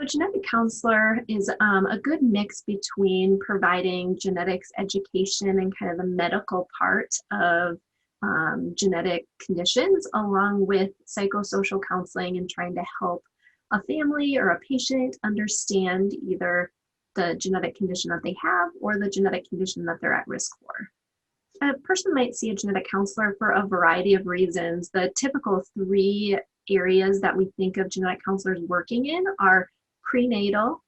A genetic counselor is a good mix between providing genetics education and kind of the medical part of genetic conditions, along with psychosocial counseling and trying to help a family or a patient understand either the genetic condition that they have or the genetic condition that they're at risk for. A person might see a genetic counselor for a variety of reasons. The typical three areas that we think of genetic counselors working in are prenatal,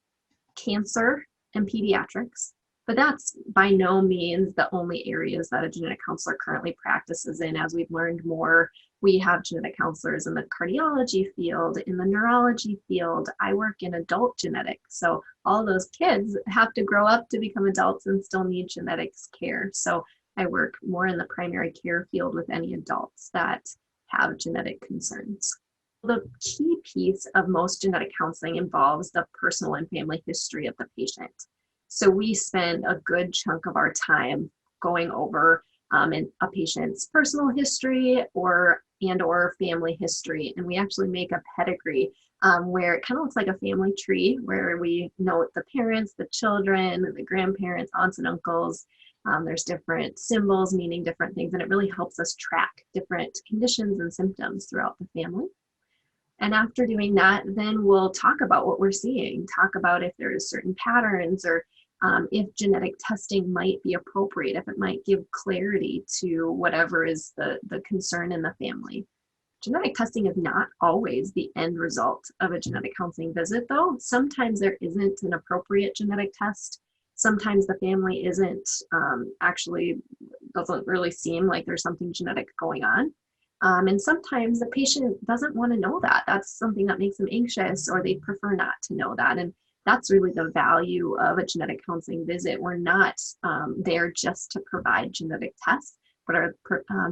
cancer, and pediatrics. But that's by no means the only areas that a genetic counselor currently practices in. As we've learned more, we have genetic counselors in the cardiology field, in the neurology field. I work in adult genetics. So all those kids have to grow up to become adults and still need genetics care. So I work more in the primary care field with any adults that have genetic concerns. The key piece of most genetic counseling involves the personal and family history of the patient. So we spend a good chunk of our time going over a patient's personal history or family history. And we actually make a pedigree where it kind of looks like a family tree, where we note the parents, the children, the grandparents, aunts and uncles. There's different symbols meaning different things, and it really helps us track different conditions and symptoms throughout the family. And after doing that, then we'll talk about what we're seeing, talk about if there's certain patterns or if genetic testing might be appropriate, if it might give clarity to whatever is the concern in the family. Genetic testing is not always the end result of a genetic counseling visit, though. Sometimes there isn't an appropriate genetic test. Sometimes the family isn't doesn't really seem like there's something genetic going on. And sometimes the patient doesn't want to know that. That's something that makes them anxious, or they prefer not to know that. And that's really the value of a genetic counseling visit. We're not there just to provide genetic tests, but are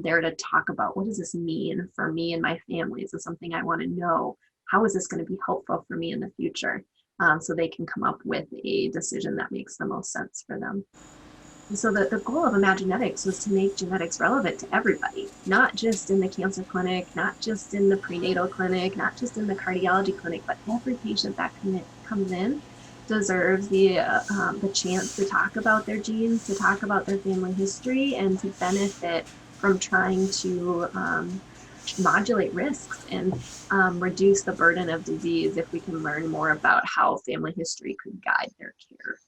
there to talk about, what does this mean for me and my family? Is this something I want to know? How is this going to be helpful for me in the future? So they can come up with a decision that makes the most sense for them. And so the goal of Imaginetics was to make genetics relevant to everybody, not just in the cancer clinic, not just in the prenatal clinic, not just in the cardiology clinic, but every patient that comes in deserves the chance to talk about their genes, to talk about their family history, and to benefit from trying to modulate risks and reduce the burden of disease if we can learn more about how family history could guide their care.